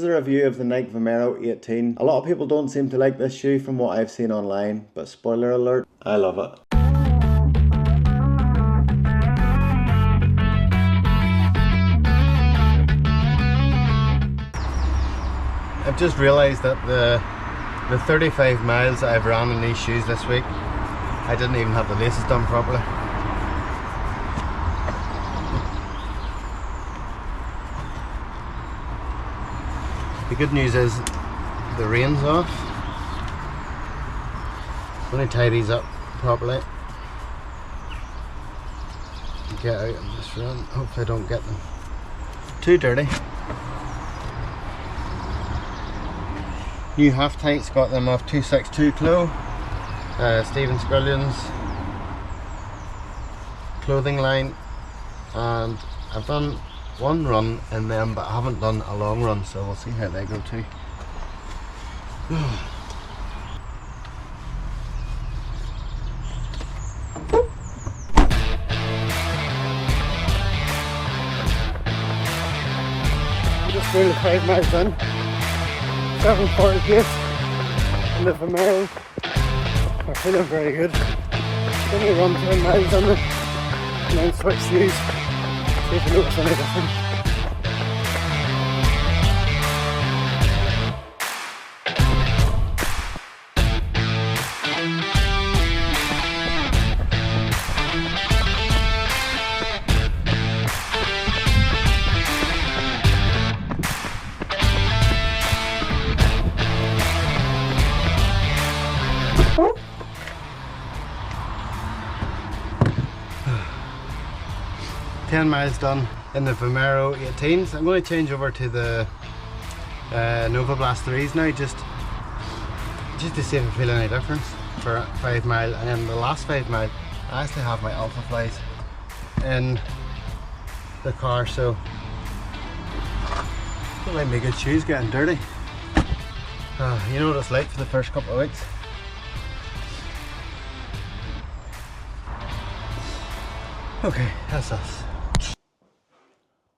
This is a review of the Nike Vomero 18. A lot of people don't seem to like this shoe from what I've seen online, but spoiler alert, I love it. I've just realised that the 35 miles I've ran in these shoes this week, I didn't even have the laces done properly. The good news is the rain's off. I'm going to tie these up properly. Get out and just run. Hopefully I don't get them too dirty. New half tights, got them off 262 Clo. Stephen Squillion's clothing line, and I've done one run in them, but I haven't done a long run, so we'll see how they go too. I'm just doing the 5 miles in, 7:40 pace, and the Vomero are feeling very good. Only run 10 miles on it, and then switch shoes. See if you notice any difference. Ten miles done in the Vomero 18s. I'm going to change over to the Nova Blast 3s now, just to see if I feel any difference for 5 mile. And then the last 5 mile, I actually have my Alpha Flies in the car, so don't like my good shoes getting dirty. You know what it's like for the first couple of weeks. Okay, that's us.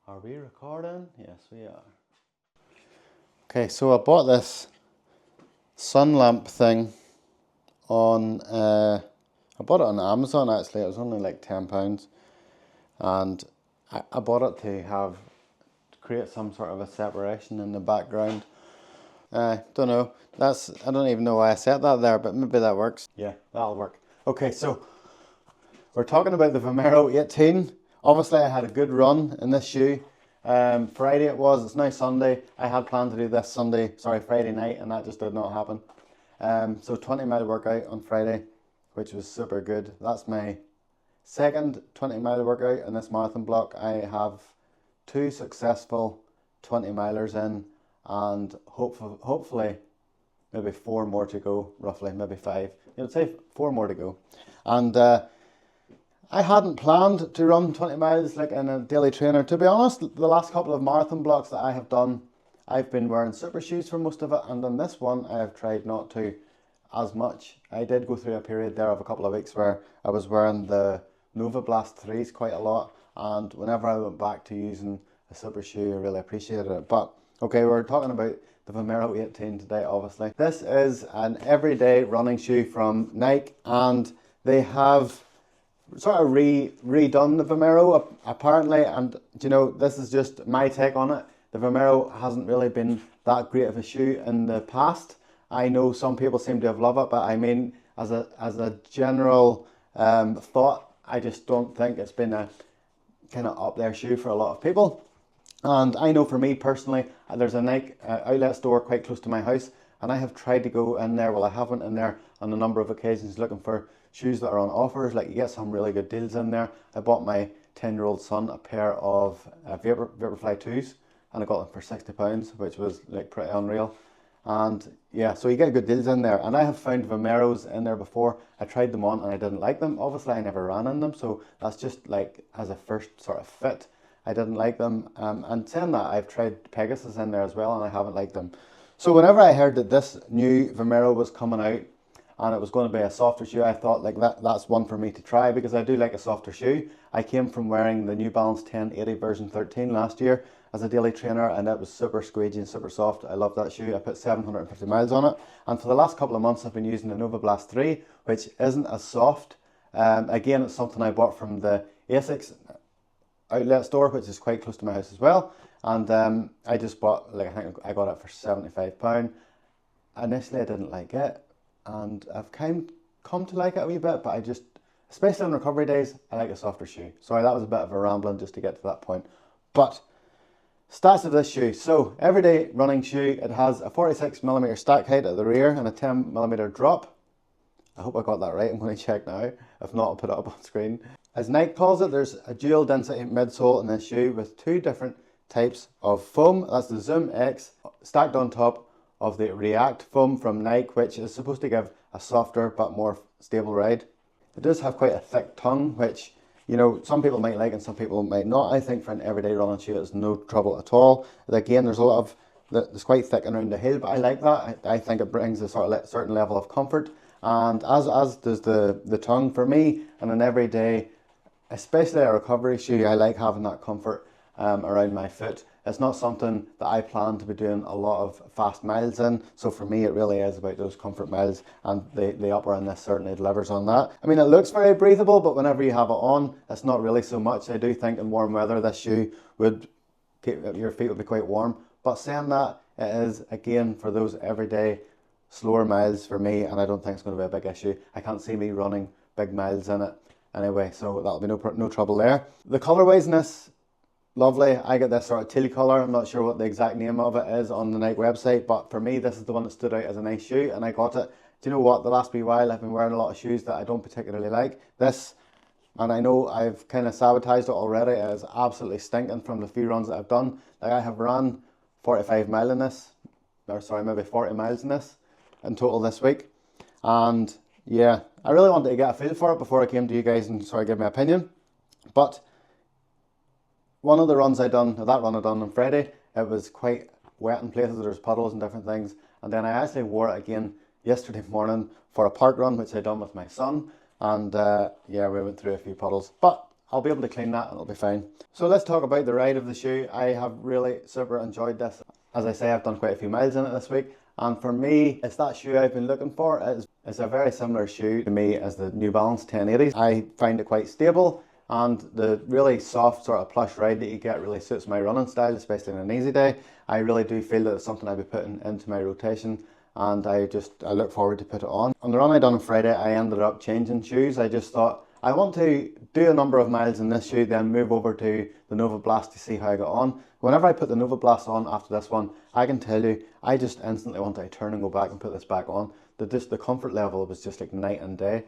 Are we recording? Yes, we are. Okay, so I bought this sun lamp thing on, I bought it on Amazon actually. It was only like £10, and I bought it to create some sort of a separation in the background. Don't know. I don't even know why I set that there, but maybe that works. Yeah, that'll work. Okay, so we're talking about the Vomero 18. Obviously I had a good run in this shoe. Friday it was, it's now Sunday. I had planned to do this Friday night, and that just did not happen. So 20 mile workout on Friday, which was super good. That's my second 20 mile workout in this marathon block. I have 2 successful 20 milers in, and hopefully maybe 4 more to go, roughly, maybe 5. You'd say 4 more to go. And I hadn't planned to run 20 miles like in a daily trainer. To be honest, the last couple of marathon blocks that I have done, I've been wearing super shoes for most of it, and on this one I have tried not to as much. I did go through a period there of a couple of weeks where I was wearing the Nova Blast 3s quite a lot, and whenever I went back to using a super shoe, I really appreciated it. But okay, we're talking about the Vomero 18 today, obviously. This is an everyday running shoe from Nike, and they have sort of redone the Vomero apparently, and you know, this is just my take on it. The Vomero hasn't really been that great of a shoe in the past. I know some people seem to have loved it, but I mean, as a general thought, I just don't think it's been a kind of up there shoe for a lot of people. And I know for me personally, there's a Nike outlet store quite close to my house, and I have tried to go in there. Well, I haven't in there on a number of occasions looking for shoes that are on offers. Like, you get some really good deals in there. I bought my 10-year-old son a pair of Vaporfly 2s, and I got them for £60, which was like pretty unreal. And yeah, so you get good deals in there. And I have found Vomeros in there before. I tried them on and I didn't like them. Obviously I never ran in them, so that's just like as a first sort of fit, I didn't like them. And saying that, I've tried Pegasus in there as well, and I haven't liked them. So whenever I heard that this new Vomero was coming out, and it was going to be a softer shoe. I thought like that's one for me to try because I do like a softer shoe. I came from wearing the New Balance 1080 version 13 last year as a daily trainer, and it was super squeegee and super soft. I love that shoe. I put 750 miles on it, and for the last couple of months I've been using the Nova Blast 3, which isn't as soft. Again, it's something I bought from the Asics outlet store, which is quite close to my house as well. And I just bought, like, I think I got it for £75. Initially I didn't like it, and I've come to like it a wee bit, but I just, especially on recovery days, I like a softer shoe. Sorry, that was a bit of a rambling just to get to that point. But stats of this shoe. So everyday running shoe, it has a 46mm stack height at the rear and a 10mm drop. I hope I got that right. I'm going to check now. If not, I'll put it up on screen. As Nike calls it, there's a dual density midsole in this shoe with two different types of foam. That's the Zoom X stacked on top of the React foam from Nike, which is supposed to give a softer but more stable ride. It does have quite a thick tongue, which, you know, some people might like and some people might not. I think for an everyday running shoe, it's no trouble at all. Again, there's a lot of, it's quite thick around the heel, but I like that. I think it brings a sort of certain level of comfort. And as does the tongue. For me, and an everyday, especially a recovery shoe, I like having that comfort around my foot. It's not something that I plan to be doing a lot of fast miles in, so for me it really is about those comfort miles, and the upper in this certainly delivers on that. I mean, it looks very breathable, but whenever you have it on, it's not really so much. I do think in warm weather this shoe would, your feet would be quite warm, but saying that, it is, again, for those everyday slower miles for me, and I don't think it's going to be a big issue. I can't see me running big miles in it anyway, so that'll be no trouble there. The colourways in this, lovely. I get this sort of teal colour. I'm not sure what the exact name of it is on the Nike website, but for me this is the one that stood out as a nice shoe, and I got it. Do you know what, the last wee while I've been wearing a lot of shoes that I don't particularly like. This, and I know I've kind of sabotaged it already, it is absolutely stinking from the few runs that I've done. Like, I have ran 45 miles in this, or sorry, maybe 40 miles in this in total this week, and yeah, I really wanted to get a feel for it before I came to you guys and sort of give my opinion. But one of the runs that run I done on Friday, it was quite wet in places, there's puddles and different things, and then I actually wore it again yesterday morning for a park run, which I done with my son, and yeah, we went through a few puddles, but I'll be able to clean that and it'll be fine. So let's talk about the ride of the shoe. I have really super enjoyed this. As I say, I've done quite a few miles in it this week, and for me, it's that shoe I've been looking for. It's a very similar shoe to me as the New Balance 1080. I find it quite stable, and the really soft sort of plush ride that you get really suits my running style, especially on an easy day. I really do feel that it's something I'll be putting into my rotation, and I look forward to put it on. On the run I done on Friday, I ended up changing shoes. I just thought, I want to do a number of miles in this shoe, then move over to the Nova Blast to see how I got on. Whenever I put the Nova Blast on after this one, I can tell you, I just instantly want to turn and go back and put this back on. The comfort level was just like night and day.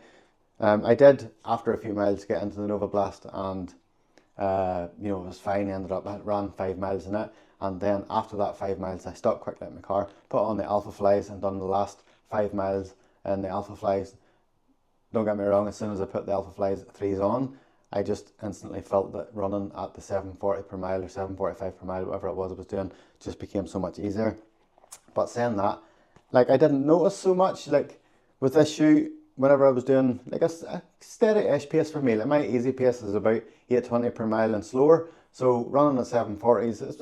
I did, after a few miles, get into the Nova Blast, and you know, it was fine. I ran 5 miles in it, and then after that 5 miles, I stopped quickly in my car, put on the Alpha Flies, and done the last 5 miles in the Alpha Flies. Don't get me wrong, as soon as I put the Alpha Flies 3s on, I just instantly felt that running at the 740 per mile or 745 per mile, whatever it was doing, just became so much easier. But saying that, like, I didn't notice so much, like, with this shoe, whenever I was doing like a steady-ish pace for me. Like, my easy pace is about 820 per mile and slower, so running at 740s,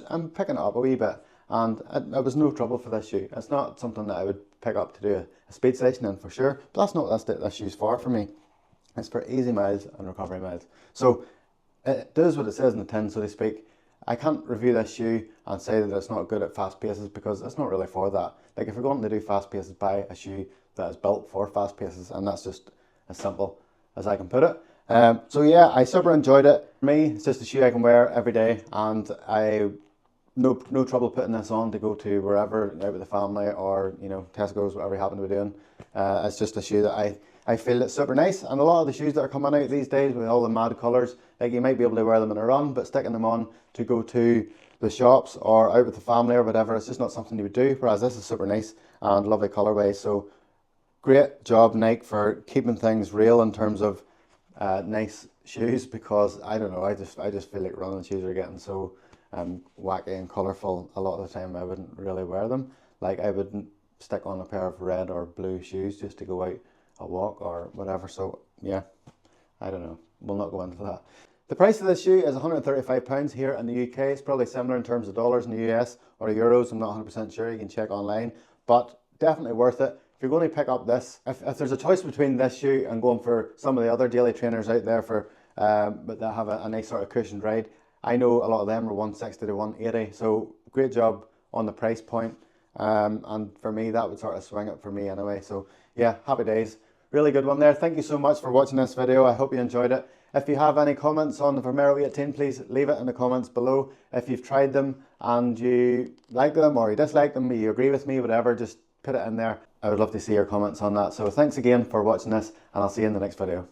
I'm picking it up a wee bit, and it was no trouble for this shoe. It's not something that I would pick up to do a speed session in for sure, but that's not what this shoe's for me. It's for easy miles and recovery miles. So it does what it says in the tin, so to speak. I can't review this shoe and say that it's not good at fast paces, because it's not really for that. Like, if you're going to do fast paces, buy a shoe that is built for fast paces, and that's just as simple as I can put it. So yeah, I super enjoyed it. For me, it's just a shoe I can wear every day, and I no trouble putting this on to go to wherever, out with the family, or, you know, Tesco's, whatever you happen to be doing. It's just a shoe that I feel it's super nice, and a lot of the shoes that are coming out these days with all the mad colours, like, you might be able to wear them in a run, but sticking them on to go to the shops or out with the family or whatever, it's just not something you would do, whereas this is super nice and lovely colourway. So great job, Nike, for keeping things real in terms of nice shoes, because I don't know, I just feel like running shoes are getting so wacky and colourful. A lot of the time I wouldn't really wear them. Like, I would stick on a pair of red or blue shoes just to go out a walk or whatever. So yeah, I don't know. We'll not go into that. The price of this shoe is £135 here in the UK. It's probably similar in terms of dollars in the US or euros. I'm not 100% sure. You can check online, but definitely worth it. If you're going to pick up this, if there's a choice between this shoe and going for some of the other daily trainers out there for, but that have a nice sort of cushioned ride, I know a lot of them are 160 to 180. So great job on the price point. And for me, that would sort of swing it for me anyway. So yeah, happy days. Really good one there. Thank you so much for watching this video. I hope you enjoyed it. If you have any comments on the Vomero 18, please leave it in the comments below. If you've tried them and you like them or you dislike them, or you agree with me, whatever, just put it in there. I would love to see your comments on that. So thanks again for watching this, and I'll see you in the next video.